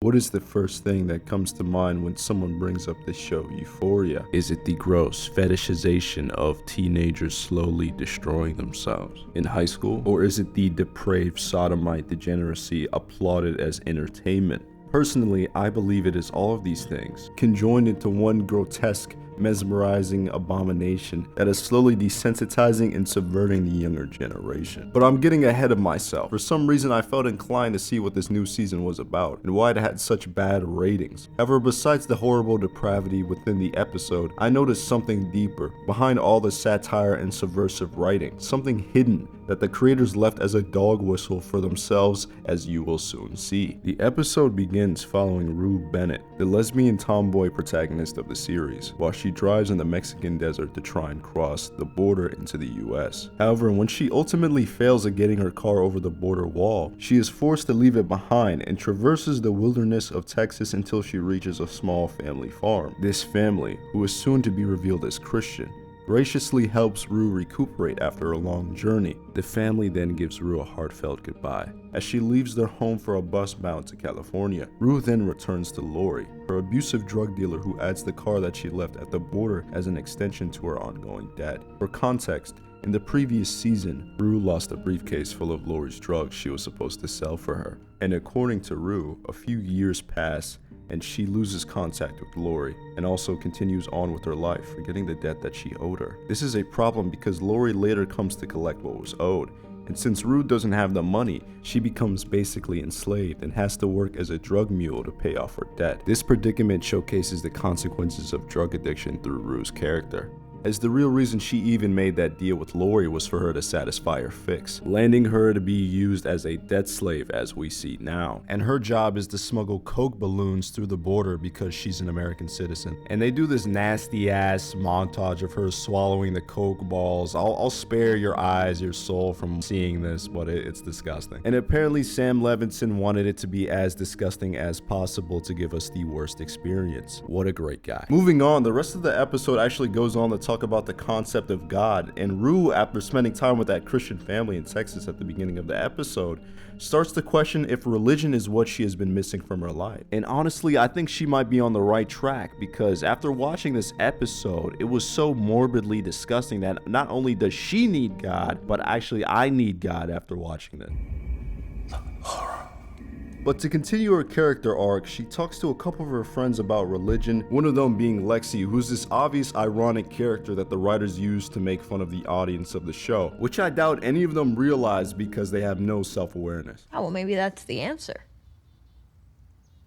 What is the first thing that comes to mind when someone brings up this show, Euphoria? Is it the gross fetishization of teenagers slowly destroying themselves in high school? Or is it the depraved sodomite degeneracy applauded as entertainment? Personally, I believe it is all of these things, conjoined into one grotesque, mesmerizing abomination that is slowly desensitizing and subverting the younger generation. But I'm getting ahead of myself. For some reason, I felt inclined to see what this new season was about and why it had such bad ratings. However, besides the horrible depravity within the episode, I noticed something deeper behind all the satire and subversive writing, something hidden that the creators left as a dog whistle for themselves, as you will soon see. The episode begins following Rue Bennett, the lesbian tomboy protagonist of the series, while she drives in the Mexican desert to try and cross the border into the US. However, when she ultimately fails at getting her car over the border wall, she is forced to leave it behind and traverses the wilderness of Texas until she reaches a small family farm. This family, who is soon to be revealed as Christian, graciously helps Rue recuperate after a long journey. The family then gives Rue a heartfelt goodbye as she leaves their home for a bus bound to California. Rue then returns to Lori, her abusive drug dealer who adds the car that she left at the border as an extension to her ongoing debt. For context, in the previous season, Rue lost a briefcase full of Lori's drugs she was supposed to sell for her. And according to Rue, a few years pass and she loses contact with Lori and also continues on with her life, forgetting the debt that she owed her. This is a problem because Lori later comes to collect what was owed, and since Rue doesn't have the money, she becomes basically enslaved and has to work as a drug mule to pay off her debt. This predicament showcases the consequences of drug addiction through Rue's character, as the real reason she even made that deal with Lori was for her to satisfy her fix, landing her to be used as a debt slave as we see now. And her job is to smuggle coke balloons through the border because she's an American citizen. And they do this nasty ass montage of her swallowing the coke balls. I'll spare your eyes, your soul from seeing this, but it's disgusting. And apparently Sam Levinson wanted it to be as disgusting as possible to give us the worst experience. What a great guy. Moving on, the rest of the episode actually goes on to talk about the concept of God, and Rue, after spending time with that Christian family in Texas at the beginning of the episode, starts to question if religion is what she has been missing from her life. And honestly, I think she might be on the right track, because after watching this episode, it was so morbidly disgusting that not only does she need God, but actually I need God after watching this. But to continue her character arc, she talks to a couple of her friends about religion, one of them being Lexi, who's this obvious ironic character that the writers use to make fun of the audience of the show, which I doubt any of them realize because they have no self-awareness. Oh, well, maybe that's the answer.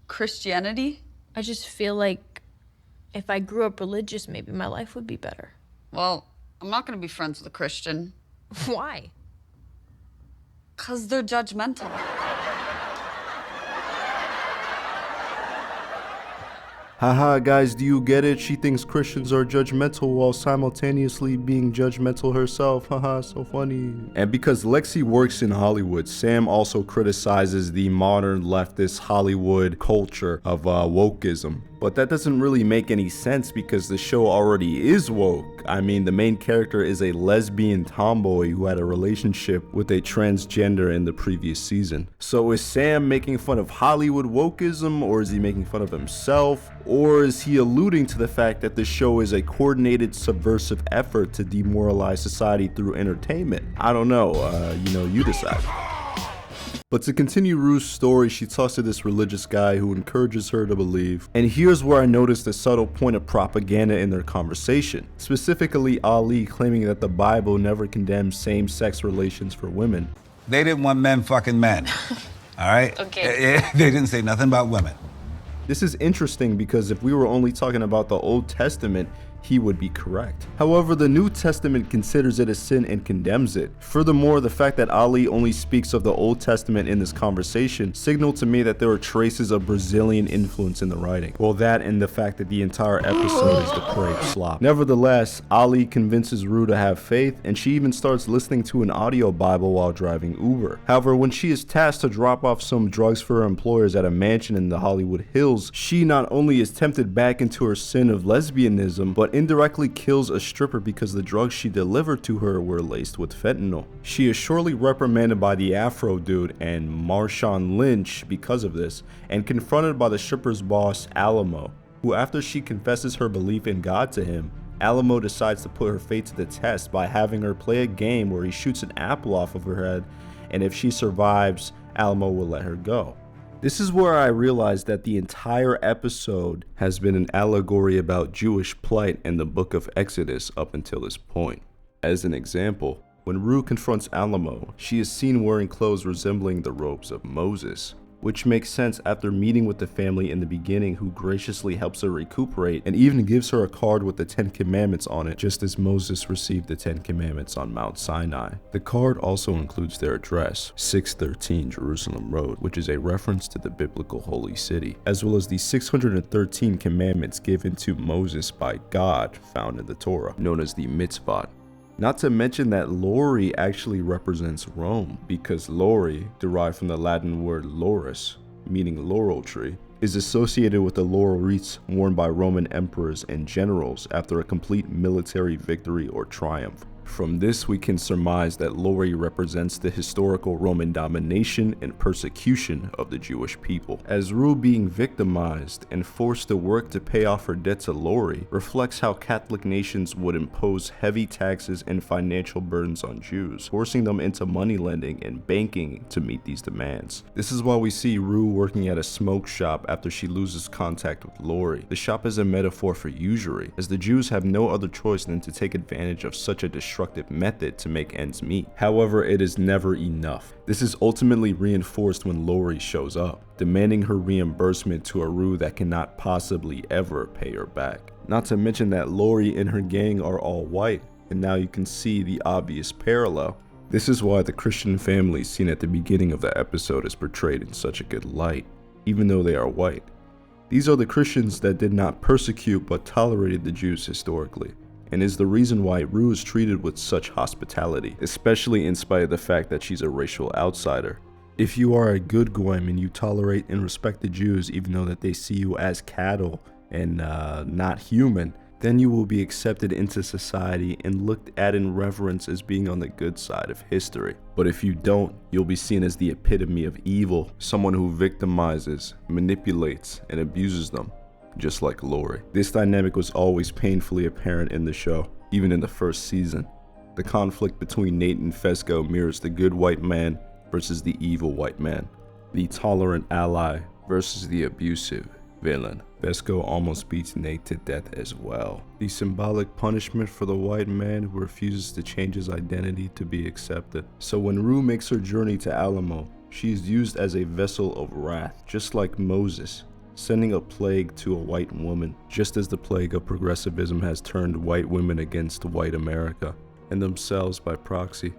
Christianity? I just feel like if I grew up religious, maybe my life would be better. Well, I'm not gonna be friends with a Christian. Why? 'Cause they're judgmental. Haha, guys, do you get it? She thinks Christians are judgmental while simultaneously being judgmental herself. Haha, so funny. And because Lexi works in Hollywood, Sam also criticizes the modern leftist Hollywood culture of wokeism. But that doesn't really make any sense because the show already is woke. I mean, the main character is a lesbian tomboy who had a relationship with a transgender in the previous season. So is Sam making fun of Hollywood wokeism, or is he making fun of himself? Or is he alluding to the fact that the show is a coordinated subversive effort to demoralize society through entertainment? I don't know, you decide. But to continue Rue's story, she talks to this religious guy who encourages her to believe. And here's where I noticed a subtle point of propaganda in their conversation. Specifically, Ali claiming that the Bible never condemns same-sex relations for women. They didn't want men fucking men, all right? Okay. They didn't say nothing about women. This is interesting because if we were only talking about the Old Testament, he would be correct. However, the New Testament considers it a sin and condemns it. Furthermore, the fact that Ali only speaks of the Old Testament in this conversation signaled to me that there are traces of Brazilian influence in the writing. Well, that and the fact that the entire episode is depraved slop. Nevertheless, Ali convinces Rue to have faith, and she even starts listening to an audio Bible while driving Uber. However, when she is tasked to drop off some drugs for her employers at a mansion in the Hollywood Hills, she not only is tempted back into her sin of lesbianism, but but indirectly kills a stripper because the drugs she delivered to her were laced with fentanyl. She is shortly reprimanded by the Afro dude and Marshawn Lynch because of this, and confronted by the stripper's boss, Alamo, who, after she confesses her belief in God to him, Alamo decides to put her fate to the test by having her play a game where he shoots an apple off of her head, and if she survives, Alamo will let her go. This is where I realized that the entire episode has been an allegory about Jewish plight in the book of Exodus up until this point. As an example, when Rue confronts Alamo, she is seen wearing clothes resembling the robes of Moses, which makes sense after meeting with the family in the beginning, who graciously helps her recuperate and even gives her a card with the 10 Commandments on it, just as Moses received the 10 Commandments on Mount Sinai. The card also includes their address, 613 Jerusalem Road, which is a reference to the biblical holy city, as well as the 613 commandments given to Moses by God found in the Torah, known as the mitzvot. Not to mention that Lori actually represents Rome, because Lori, derived from the Latin word laurus, meaning laurel tree, is associated with the laurel wreaths worn by Roman emperors and generals after a complete military victory or triumph. From this, we can surmise that Lori represents the historical Roman domination and persecution of the Jewish people, as Rue being victimized and forced to work to pay off her debt to Lori reflects how Catholic nations would impose heavy taxes and financial burdens on Jews, forcing them into money lending and banking to meet these demands. This is why we see Rue working at a smoke shop after she loses contact with Lori. The shop is a metaphor for usury, as the Jews have no other choice than to take advantage of such a destructive method to make ends meet. However, it is never enough. This is ultimately reinforced when Lori shows up, demanding her reimbursement to a Rue that cannot possibly ever pay her back. Not to mention that Lori and her gang are all white, and now you can see the obvious parallel. This is why the Christian family seen at the beginning of the episode is portrayed in such a good light, even though they are white. These are the Christians that did not persecute but tolerated the Jews historically, and is the reason why Rue is treated with such hospitality, especially in spite of the fact that she's a racial outsider. If you are a good goyim and you tolerate and respect the Jews even though that they see you as cattle and not human, then you will be accepted into society and looked at in reverence as being on the good side of history. But if you don't, you'll be seen as the epitome of evil, someone who victimizes, manipulates, and abuses them, just like Lori. This dynamic was always painfully apparent in the show, even in the first season. The conflict between Nate and Fesco mirrors the good white man versus the evil white man, the tolerant ally versus the abusive villain. Fesco almost beats Nate to death as well. The symbolic punishment for the white man who refuses to change his identity to be accepted. So when Rue makes her journey to Alamo, she is used as a vessel of wrath, just like Moses, sending a plague to a white woman, just as the plague of progressivism has turned white women against white America, and themselves by proxy.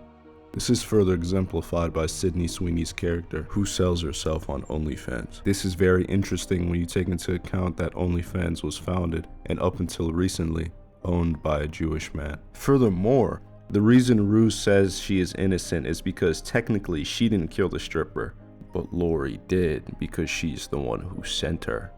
This is further exemplified by Sydney Sweeney's character, who sells herself on OnlyFans. This is very interesting when you take into account that OnlyFans was founded, and up until recently, owned by a Jewish man. Furthermore, the reason Rue says she is innocent is because technically she didn't kill the stripper, but Lori did because she's the one who sent her.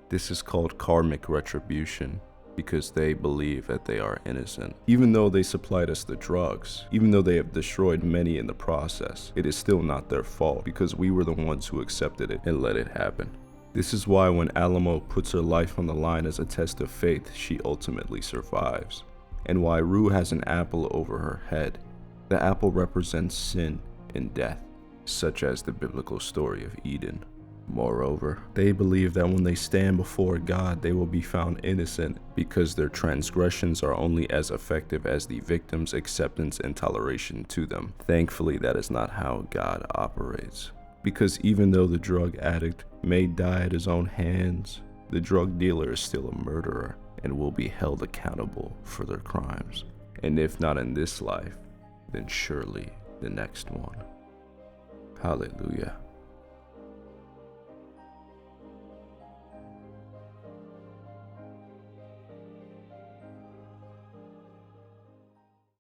This is called karmic retribution, because they believe that they are innocent. Even though they supplied us the drugs, even though they have destroyed many in the process, it is still not their fault because we were the ones who accepted it and let it happen. This is why when Alamo puts her life on the line as a test of faith, she ultimately survives. And why Rue has an apple over her head. The apple represents sin and death, such as the biblical story of Eden. Moreover, they believe that when they stand before God, they will be found innocent because their transgressions are only as effective as the victim's acceptance and toleration to them. Thankfully, that is not how God operates. Because even though the drug addict may die at his own hands, the drug dealer is still a murderer and will be held accountable for their crimes. And if not in this life, then surely the next one. Hallelujah.